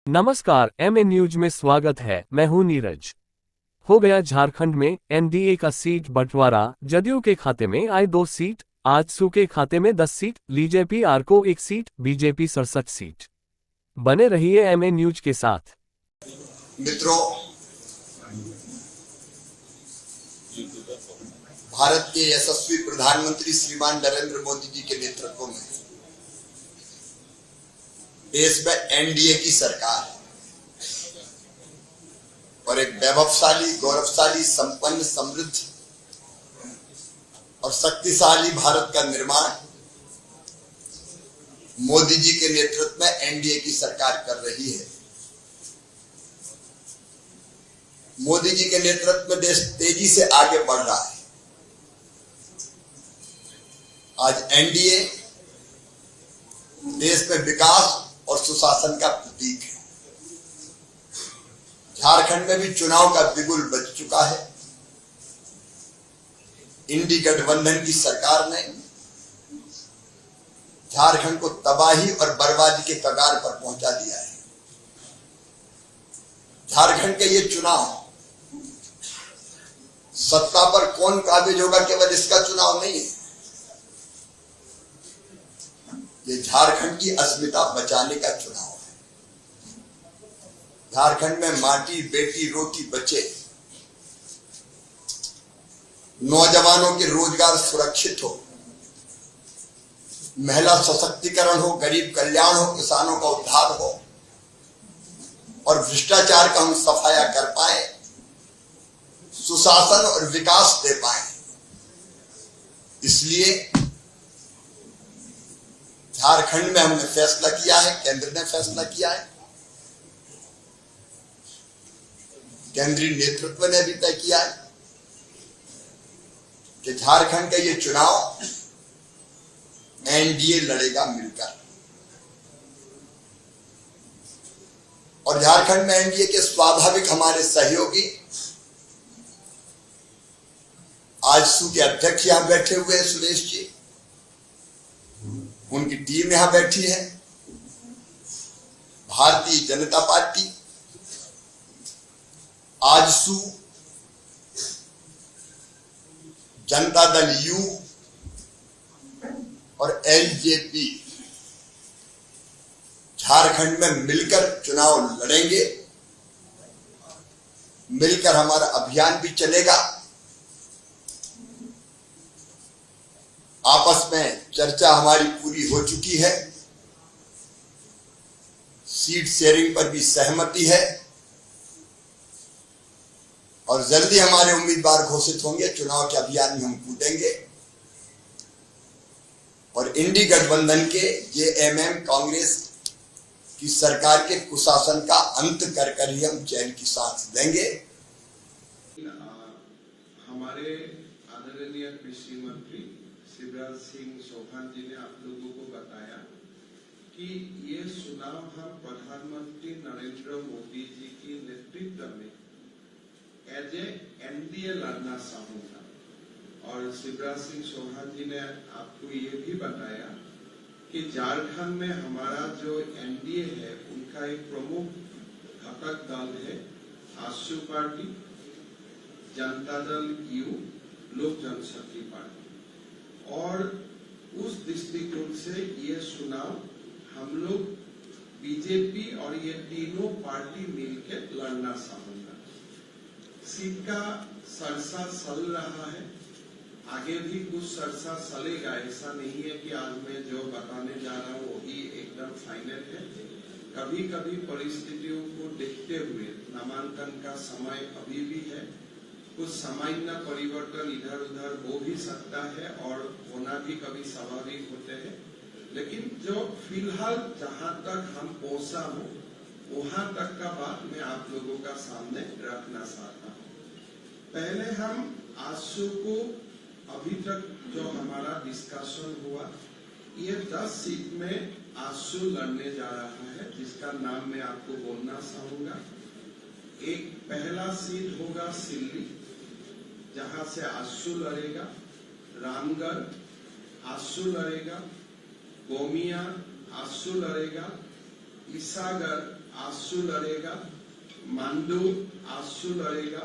नमस्कार, MA news में स्वागत है। मैं हूं नीरज। हो गया झारखंड में एनडीए का सीट बंटवारा। जदयू के खाते में आए 2 सीट, आजसू के खाते में 10 सीट, बीजेपी को 1 सीट, बीजेपी 67 सीट। बने रहिए एमए न्यूज के साथ। मित्रों, भारत के यशस्वी प्रधानमंत्री श्रीमान नरेंद्र मोदी जी के नेतृत्व में देश में एनडीए की सरकार है और एक वैभवशाली, गौरवशाली, संपन्न, समृद्ध और शक्तिशाली भारत का निर्माण मोदी जी के नेतृत्व में एनडीए की सरकार कर रही है। मोदी जी के नेतृत्व में देश तेजी से आगे बढ़ रहा है। आज एनडीए देश में विकास और सुशासन का प्रतीक है। झारखंड में भी चुनाव का बिगुल बज चुका है। इंडी गठबंधन की सरकार ने झारखंड को तबाही और बर्बादी के कगार पर पहुंचा दिया है। झारखंड के ये चुनाव सत्ता पर कौन काबिज होगा केवल इसका चुनाव नहीं है, ये झारखंड की अस्मिता बचाने का चुनाव है। झारखंड में माटी, बेटी, रोटी बचे, नौजवानों के रोजगार सुरक्षित हो, महिला सशक्तिकरण हो, गरीब कल्याण हो, किसानों का उद्धार हो और भ्रष्टाचार का हम सफाया कर पाए, सुशासन और विकास दे पाए। इसलिए झारखंड में हमने फैसला किया है, केंद्र ने फैसला किया है, केंद्रीय नेतृत्व ने भी तय किया है कि झारखंड का ये चुनाव एनडीए लड़ेगा मिलकर। और झारखंड में एनडीए के स्वाभाविक हमारे सहयोगी आजसू के अध्यक्ष यहां बैठे हुए हैं, सुरेश जी, उनकी टीम यहां बैठी है। भारतीय जनता पार्टी, आजसू, जनता दल यू और एलजेपी झारखंड में मिलकर चुनाव लड़ेंगे। मिलकर हमारा अभियान भी चलेगा। आपस में चर्चा हमारी पूरी हो चुकी है। सीट शेयरिंग पर भी सहमति है और जल्दी हमारे उम्मीदवार घोषित होंगे। चुनाव के अभियान में हम कूदेंगे और इंडी गठबंधन के जेएमएम कांग्रेस की सरकार के कुशासन का अंत कर कर ही हम चैन की सांस देंगे। हमारे आदरणीय कृषि मंत्री शिवराज सिंह चौहान जी ने आप लोगों को बताया कि ये चुनाव हम प्रधानमंत्री नरेंद्र मोदी जी की नेतृत्व में एज ए एनडीए लड़ना चाहूंगा। और शिवराज सिंह चौहान जी ने आपको ये भी बताया कि झारखंड में हमारा जो एनडीए है उनका एक प्रमुख घटक दल है आजसू पार्टी, जनता दल यू, लोक जनशक्ति पार्टी। और उस दृष्टिकोण से ये चुनाव हम लोग बीजेपी और ये तीनों पार्टी मिलकर लड़ना चाहूंगा। सीट का चर्चा चल रहा है, आगे भी कुछ चर्चा चलेगा। ऐसा नहीं है कि आज मैं जो बताने जा रहा हूँ वही एकदम फाइनल है। कभी कभी परिस्थितियों को देखते हुए नामांकन का समय अभी भी है, कुछ सामान्य परिवर्तन इधर उधर हो भी सकता है और होना भी कभी स्वाभाविक होते हैं। लेकिन जो फिलहाल जहां तक हम पहुंचा हूं वहां तक का बात मैं आप लोगों का सामने रखना चाहता हूं। पहले हम आजसू को अभी तक जो हमारा डिस्कशन हुआ, ये 10 सीट में आजसू लड़ने जा रहा है, जिसका नाम मैं आपको बोलना चाहूंगा। एक पहला सीट होगा सिल्ली, जहां से आजसू लड़ेगा। रामगढ़ आजसू लड़ेगा। गोमिया आजसू लड़ेगा। ईसागढ़ आसू लड़ेगा, मांडू आसू लड़ेगा,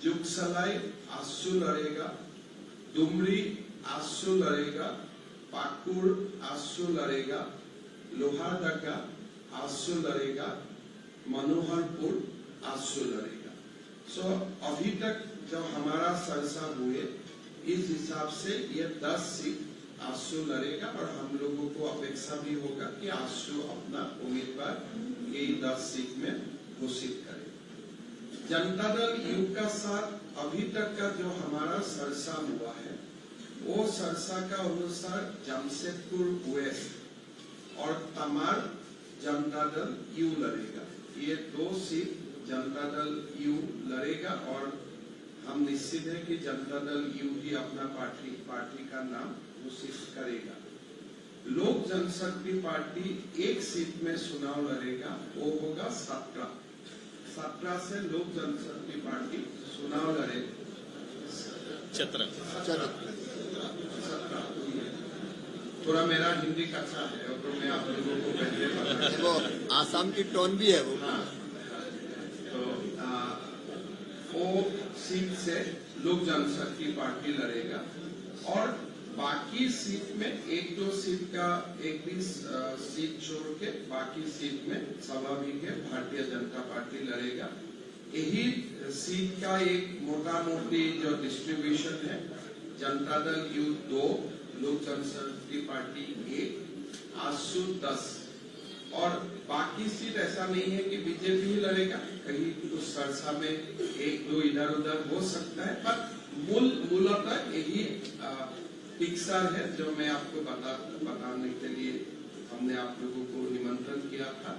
जुगसलाई आसू लड़ेगा, डुमरी आसू लड़ेगा, पाकुर आसू लड़ेगा, लोहारदगा आसू लड़ेगा, मनोहरपुर आसू लड़ेगा। सो अभी तक जो हमारा सरसा हुए इस हिसाब से ये 10 सीट आसू लड़ेगा और हम लोगों को अपेक्षा भी होगा कि आसू अपना उम्मीदवार ये 10 सीट में घोषित करे। जनता दल यू का साथ अभी तक का जो हमारा सरसा हुआ है वो सरसा का अनुसार जमशेदपुर वेस्ट और तमार जनता दल यू लड़ेगा। ये 2 सीट जनता दल यू लड़ेगा और हम निश्चित है कि जनता दल यू ही अपना पार्टी का नाम घोषित करेगा। लोक जनशक्ति पार्टी 1 सीट में चुनाव लड़ेगा, वो होगा 17 से लोक जनशक्ति पार्टी चुनाव लड़ेगा। 17 थोड़ा मेरा हिंदी कच्चा है तो मैं आप लोगों को पहले बता वो आसाम की टोन भी है वो। तो वो सीट से लोक जनशक्ति पार्टी लड़ेगा और बाकी सीट में 1-2 सीट का एक भी सीट छोड़ के बाकी सीट में स्वाभाविक है भारतीय जनता पार्टी लड़ेगा। यही सीट का एक मोटा मोटी जो डिस्ट्रीब्यूशन है, जनता दल यू 2, लोक जनशक्ति पार्टी 1, आसू 10 और बाकी सीट ऐसा नहीं है कि बीजेपी ही लड़ेगा, कहीं कुछ सरसा में 1-2 इधर उधर हो सकता है, पर मूलतः यही पिक्चर है जो मैं आपको बताने के लिए हमने आप लोगों को निमंत्रण किया था।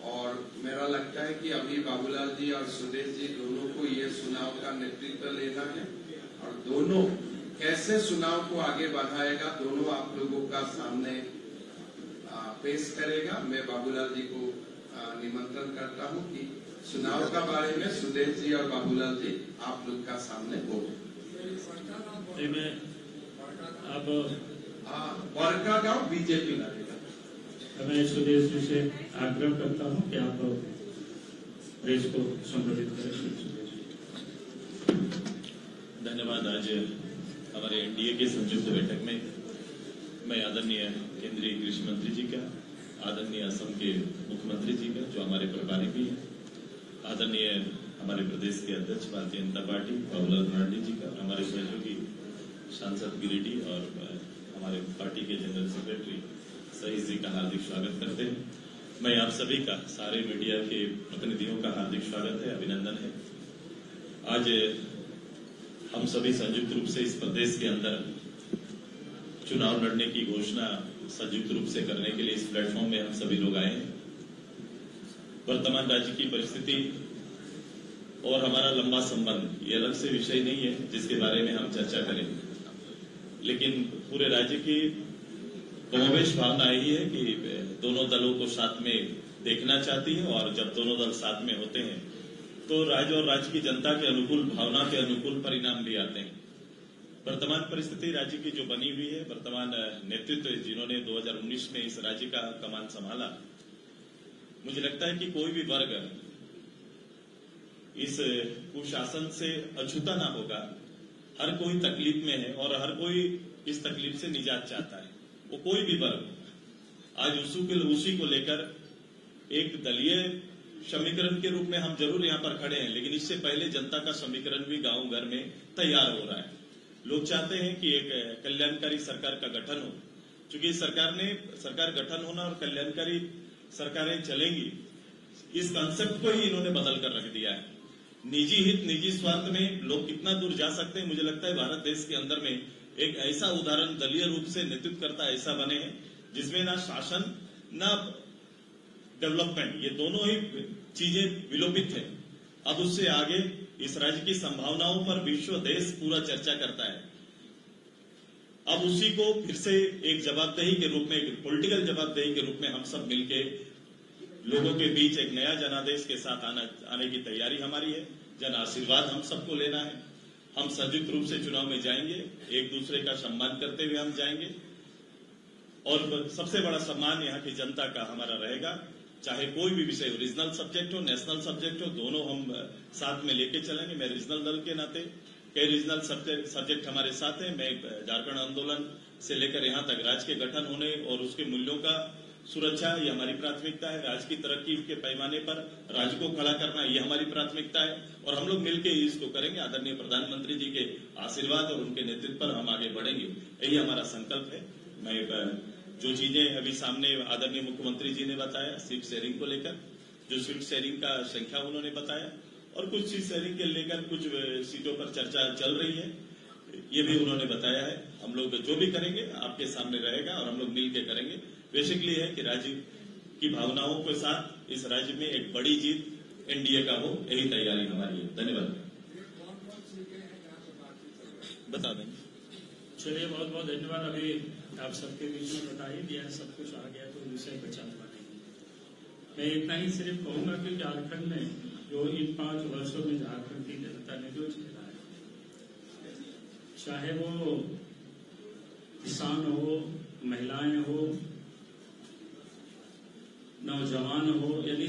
और मेरा लगता है कि अभी बाबूलाल जी और सुदेश जी दोनों को ये चुनाव का नेतृत्व लेना है और दोनों कैसे चुनाव को आगे बढ़ाएगा दोनों आप लोगों का सामने पेश करेगा। मैं बाबूलाल जी को निमंत्रण करता हूं कि चुनाव का बारे में सुदेश जी और बाबूलाल जी आप लोग का सामने बोले। अब बड़का गांव बीजेपी लड़ेगा। मैं सुदेश जी से आग्रह करता हूं कि आप प्रेस को संबोधित करें। धन्यवाद। आज हमारे एनडीए के संयुक्त बैठक में मैं आदरणीय केंद्रीय कृषि मंत्री जी का, आदरणीय असम के मुख्यमंत्री जी का जो हमारे प्रभारी भी हैं, आदरणीय हमारे प्रदेश के अध्यक्ष भारतीय जनता पार्टी बाबूलाल मरांडी जी का, हमारे सहयोगी सांसद गिरिडीह और हमारे पार्टी के जनरल सेक्रेटरी सहीश जी का हार्दिक स्वागत करते हैं। मैं आप सभी का, सारे मीडिया के प्रतिनिधियों का हार्दिक स्वागत है, अभिनंदन है। आज हम सभी संयुक्त रूप से इस प्रदेश के अंदर चुनाव लड़ने की घोषणा संयुक्त रूप से करने के लिए इस प्लेटफॉर्म में हम सभी लोग आए हैं। वर्तमान राज्य की परिस्थिति और हमारा लंबा संबंध ये अलग से विषय नहीं है जिसके बारे में हम चर्चा करें, लेकिन पूरे राज्य की कमोवेश भावना यही है कि दोनों दलों को साथ में देखना चाहती है और जब दोनों दल साथ में होते हैं तो राज्य और राज्य की जनता के अनुकूल भावना के अनुकूल परिणाम भी आते हैं। वर्तमान परिस्थिति राज्य की जो बनी हुई है, वर्तमान नेतृत्व जिन्होंने 2019 में इस राज्य का कमान संभाला, मुझे लगता है कि कोई भी वर्ग इस कुशासन से अछूता ना होगा। हर कोई तकलीफ में है और हर कोई इस तकलीफ से निजात चाहता है, वो कोई भी वर्ग। आज उसी को लेकर एक दलीय समीकरण के रूप में हम जरूर यहाँ पर खड़े हैं, लेकिन इससे पहले जनता का समीकरण भी गांव घर में तैयार हो रहा है। लोग चाहते हैं कि एक कल्याणकारी सरकार का गठन हो। चूंकि सरकार गठन होना और कल्याणकारी सरकारें चलेंगी, इस कंसेप्ट को ही इन्होंने बदल कर रख दिया है। निजी हित, निजी स्वार्थ में लोग कितना दूर जा सकते हैं, मुझे लगता है भारत देश के अंदर में एक ऐसा उदाहरण दलीय रूप से नेतृत्वकर्ता ऐसा बने हैं जिसमें ना शासन ना डेवलपमेंट, ये दोनों ही चीजें विलोपित है। अब उससे आगे इस राज्य की संभावनाओं पर विश्व देश पूरा चर्चा करता है। अब उसी को फिर से एक जवाबदेही के रूप में, एक पॉलिटिकल जवाबदेही के रूप में हम सब मिलके लोगों के बीच एक नया जनादेश के साथ आने की तैयारी हमारी है। जन आशीर्वाद हम सबको लेना है। हम संयुक्त रूप से चुनाव में जाएंगे, एक दूसरे का सम्मान करते हुए हम जाएंगे और सबसे बड़ा सम्मान यहाँ की जनता का हमारा रहेगा। चाहे कोई भी विषय हो, रीजनल सब्जेक्ट हो, नेशनल सब्जेक्ट हो, दोनों हम साथ में लेके चलेंगे। मैं रीजनल दल के नाते कई रीजनल सब्जेक्ट हमारे साथ हैं। मैं झारखंड आंदोलन से लेकर यहां तक राज्य के गठन होने और उसके मूल्यों का सुरक्षा, ये हमारी प्राथमिकता है। राज्य की तरक्की के पैमाने पर राज्य को खड़ा करना, ये हमारी प्राथमिकता है और हम लोग मिलकर इसको करेंगे। आदरणीय प्रधानमंत्री जी के आशीर्वाद और उनके नेतृत्व पर हम आगे बढ़ेंगे, यही हमारा संकल्प है। मैं जो चीजें अभी सामने आदरणीय मुख्यमंत्री जी ने बताया सीट शेयरिंग को लेकर, जो सीट शेयरिंग का संख्या उन्होंने बताया और कुछ सीट शेयरिंग के लेकर कुछ सीटों पर चर्चा चल रही है, ये भी उन्होंने बताया है। हम लोग जो भी करेंगे आपके सामने रहेगा और हम लोग मिलकर करेंगे। बेसिकली है कि राज्य की भावनाओं के साथ इस राज्य में एक बड़ी जीत एनडीए का हो, यही तैयारी हमारी है। धन्यवाद। बता देंगे। चलिए, बहुत बहुत धन्यवाद। अभी आप सबके बीच में बता ही दिया, सब कुछ आ गया तो विषय बचा हुआ नहीं। मैं इतना ही सिर्फ कहूंगा कि झारखंड में जो इन 5 वर्षों में झारखंड की जनता ने जो झेला है, चाहे वो किसान हो, महिलाएं हो, नौजवान हो, यानी